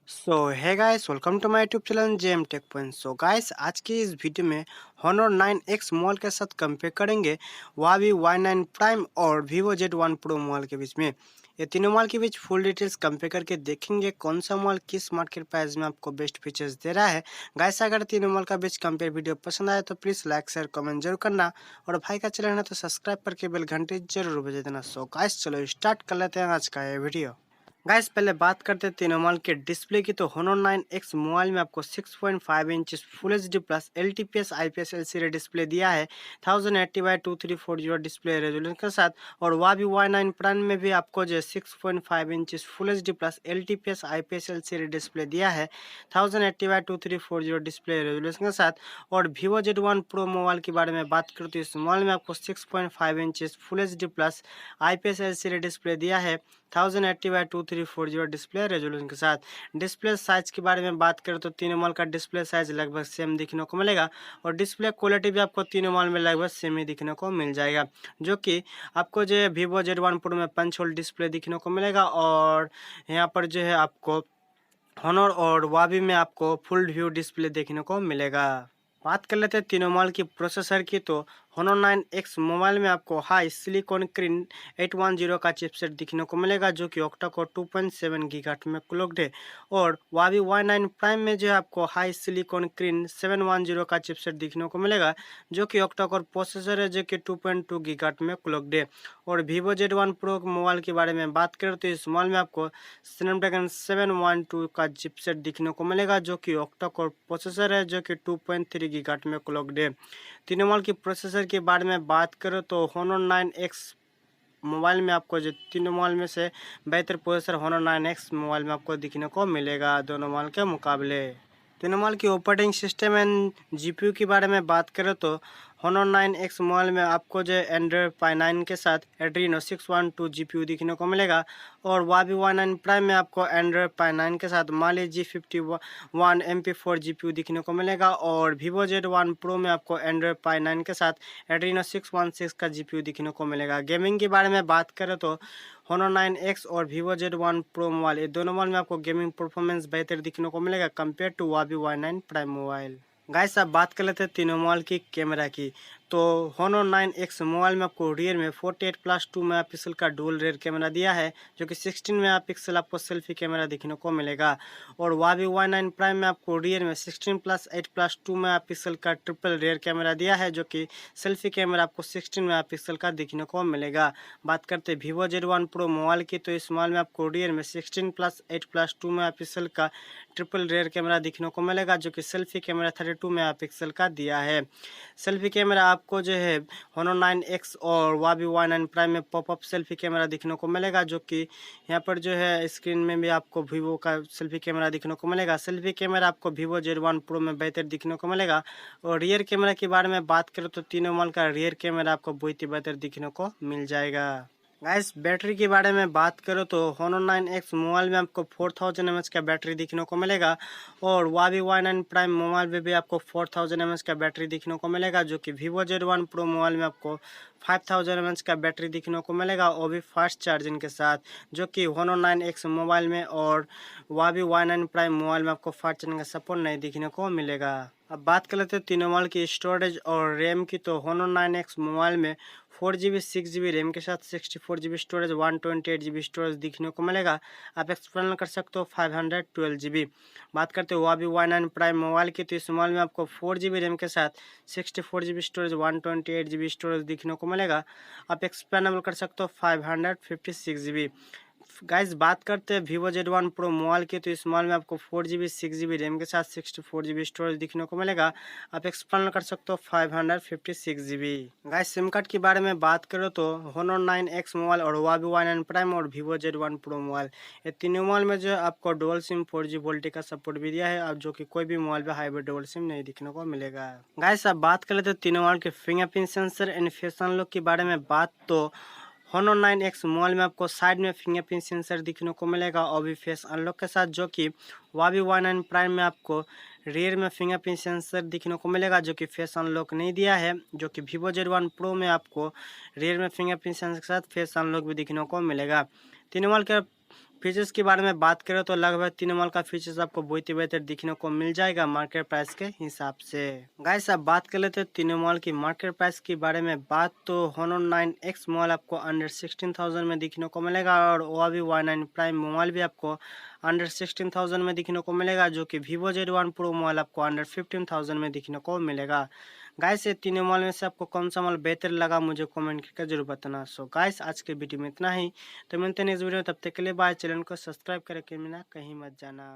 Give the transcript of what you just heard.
सो है guys, welcome to my YouTube channel gem tech point. So guys, आज की इस वीडियो में Honor 9X मोबाइल के साथ कंपेयर करेंगे Huawei Y9 प्राइम और Vivo Z1 Pro मोबाइल के बीच में। ये तीनों मोबाइल के बीच फुल डिटेल्स कंपेयर करके देखेंगे कौन सा मोबाइल किस मार्केट प्राइस में आपको बेस्ट फीचर्स दे रहा है। गाइस, अगर तीनों मोबाइल का बीच कंपेयर वीडियो पसंद आए तो प्लीज़ लाइक शेयर कमेंट जरूर करना, और भाई का चैनल है तो सब्सक्राइब करके बेल घंटी जरूर बजा देना। सो गाइस, चलो स्टार्ट कर लेते हैं आज का ये वीडियो। गाइस, पहले बात करते हैं तीनों मोबाइल के डिस्प्ले की। तो Honor 9X मोबाइल में आपको 6.5 inch full HD plus LTPS IPS LCD display दिया है 1080x2340 डिस्प्ले रेजोल्यूशन के साथ। और Huawei Y9 प्राइम में भी आपको जो 6.5 inch full HD plus LTPS IPS LCD display दिया है 1080x2340 डिस्प्ले रेजोल्यूशन के साथ। और Vivo Z1 Pro मोबाइल के बारे में बात करते हैं, इस मोबाइल में आपको 6.5 inch full HD plus IPS LCD display दिया है 1080x2340 डिस्प्ले रेजोल्यूशन के साथ। डिस्प्ले साइज के बारे में बात करें तो तीनों मोबाइल का डिस्प्ले साइज लगभग सेम दिखने को मिलेगा, और डिस्प्ले क्वालिटी भी आपको तीनों मोबाइल में लगभग सेम ही दिखने को मिल जाएगा, जो कि आपको जो है Vivo Z1 Pro में पंच होल डिस्प्ले दिखने को मिलेगा, और यहाँ पर जो है आपको Honor और Huawei में आपको फुल व्यू डिस्प्ले देखने को मिलेगा। बात कर लेते हैं तीनों मोबाइल की प्रोसेसर की। तो Honor 9X मोबाइल में आपको हाई सिलिकॉन क्रीन 810 का चिपसेट दिखने को मिलेगा, जो कि ऑक्टा कोर 2.7 गीगाहर्ट्ज में क्लॉक्ड है। और Huawei Y9 प्राइम में जो है आपको हाई सिलिकॉन क्रीन 710 का चिपसेट दिखने को मिलेगा, जो कि ऑक्टा कोर प्रोसेसर है, जो कि 2.2 गीगाहर्ट्ज में क्लॉक्ड है। और Vivo Z1 Pro मोबाइल के बारे में बात करें तो इस मोबाइल में आपको स्नैपड्रैगन 712 का चिपसेट दिखने को मिलेगा, जो कि ऑक्टा कोर प्रोसेसर है, जो कि 2.3 गीगाहर्ट्ज में क्लॉक्ड है। तीनों मोबाइल की प्रोसेसर के बारे में बात करो तो Honor 9X मोबाइल में आपको जो तीनों मोबाइल में से बेहतर प्रोसेसर Honor 9X मोबाइल में आपको दिखने को मिलेगा दोनों मोबाइल के मुकाबले। तीनों मोबाइल की ऑपरेटिंग सिस्टम एंड जीपीयू के बारे में बात करें तो Honor 9X मोबाइल में आपको जो एंड्रॉयड पाई 9 के साथ Adreno 612 जीपीयू दिखने को मिलेगा। और Huawei Y9 प्राइम में आपको एंड्रॉयड पाई 9 के साथ Mali G51 MP4 जीपीयू दिखने को मिलेगा। और Vivo Z1 Pro में आपको एंड्रॉयड पाई 9 के साथ Adreno 616 का जीपीयू दिखने को मिलेगा। गेमिंग के बारे में बात करें तो Honor 9X और Vivo Z1 Pro मोबाइल, ये दोनों मोबाइल में आपको गेमिंग परफॉर्मेंस बेहतर दिखने को मिलेगा compare to Huawei Y9 prime mobile. Guys, अब बात कर लेते हैं तीनों मोबाइल की कैमरा की। तो Honor 9X मोबाइल में आपको रियर में 48+2 मेगापिक्सल का डुअल रियर कैमरा दिया है, जो कि 16 मेगापिक्सल आपको सेल्फी कैमरा दिखने को मिलेगा। और Huawei Y9 प्राइम में आपको रियर में 16+8+2 मेगापिक्सल का ट्रिपल रियर कैमरा दिया है, जो कि सेल्फी कैमरा आपको 16 मेगापिक्सल का दिखने को मिलेगा। बात करते हैं Vivo Z1 Pro मोबाइल की, तो इस मोबाइल में आपको रियर में 16+8+2 मेगापिक्सल का ट्रिपल रियर कैमरा दिखने को मिलेगा, जो कि सेल्फी कैमरा 32 मेगापिक्सल का दिया है। सेल्फी कैमरा आपको जो है Honor 9X और Huawei Y9 प्राइम में पॉपअप सेल्फी कैमरा दिखने को मिलेगा, जो कि यहाँ पर जो है स्क्रीन में भी आपको Vivo का सेल्फी कैमरा दिखने को मिलेगा। सेल्फी कैमरा आपको Vivo Z1 Pro में बेहतर दिखने को मिलेगा। और रियर कैमरा के बारे में बात करें तो तीनों मोबाइल का रियर कैमरा आपको बहुत ही बेहतर दिखने को मिल जाएगा। गाइस, बैटरी के बारे में बात करो तो Honor 9X मोबाइल में आपको 4000 mAh का बैटरी दिखने को मिलेगा। और Huawei Y9 प्राइम मोबाइल में भी आपको 4000 mAh का बैटरी दिखने को मिलेगा, जो कि Vivo Z1 Pro मोबाइल में आपको 5000 mAh का बैटरी दिखने को मिलेगा, वो भी फास्ट चार्जिंग के साथ, जो कि Honor 9X मोबाइल में और Huawei Y9 प्राइम मोबाइल में आपको फास्ट चार्जिंग का सपोर्ट नहीं दिखने को मिलेगा। अब बात कर लेते हैं तीनों मोबाइल की स्टोरेज और रैम की। तो Honor 9X मोबाइल में 4GB 6GB रैम के साथ 64GB स्टोरेज 128GB स्टोरेज दिखने को मिलेगा। आप एक्सटर्नल कर सकते हो 512GB। बात करते हो Huawei Y9 प्राइम मोबाइल की, तो इस मोबाइल में आपको 4GB रैम के साथ 64GB स्टोरेज 128GB स्टोरेज दिखने को मिलेगा। आप एक्सपेंडेबल कर सकते हो 556GB। गाइस, बात करते हैं Vivo Z1 Pro मोबाइल की, तो इस मोबाइल में आपको 4GB 6GB रैम के साथ 64GB स्टोरेज दिखने को मिलेगा। आप एक्सपेंड कर सकते हो 556GB। गाइस, सिम कार्ड के बारे में बात करो तो Honor 9X मोबाइल और Huawei Y9 प्राइम और Vivo Z1 Pro मोबाइल, ये तीनों मोबाइल में जो है आपको डुअल सिम 4G वोल्टी का सपोर्ट भी दिया है, अब जो कि कोई भी मोबाइल पे हाइब्रिड डुअल सिम नहीं दिखने को मिलेगा। गाइस, अब बात कर लेते हैं तीनों मोबाइल के fingerprint sensor and face unlock के बारे में बात। तो Honor 9X मोबाइल में आपको साइड में फिंगरप्रिंट सेंसर दिखने को मिलेगा, और भी फेस अनलॉक के साथ, जो कि Huawei Y9 प्राइम में आपको रियर में फिंगरप्रिंट सेंसर दिखने को मिलेगा, जो कि फेस अनलॉक नहीं दिया है, जो कि Vivo Z1 Pro में आपको रियर में फिंगरप्रिंट सेंसर के साथ फेस अनलॉक भी दिखने को मिलेगा। तीनों मोबाइल का फीचर्स के बारे में बात करें तो लगभग तीनों मॉडल का फीचर्स आपको बहुत ही बेहतर दिखने को मिल जाएगा मार्केट प्राइस के हिसाब से। गाइस अब बात कर लेते हैं तीनों मॉडल की मार्केट प्राइस के बारे में बात, तो Honor 9X मोबाइल आपको अंडर 16,000 में दिखने को मिलेगा और Huawei Y9 प्राइम मोबाइल भी आपको अंडर 16,000 में दिखने को मिलेगा, जो कि Vivo Z1 Pro मोबाइल आपको अंडर 15,000 में दिखने को मिलेगा। गाइस ये तीनों मॉडल में से आपको कौन सा मॉडल बेहतर लगा मुझे कमेंट करके जरूर बताना। सो गाइस आज के वीडियो में इतना ही, तो मिलते हैं नेक्स्ट वीडियो में, तब तक के लिए बाय। चैनल को सब्सक्राइब करके बिना कहीं मत जाना।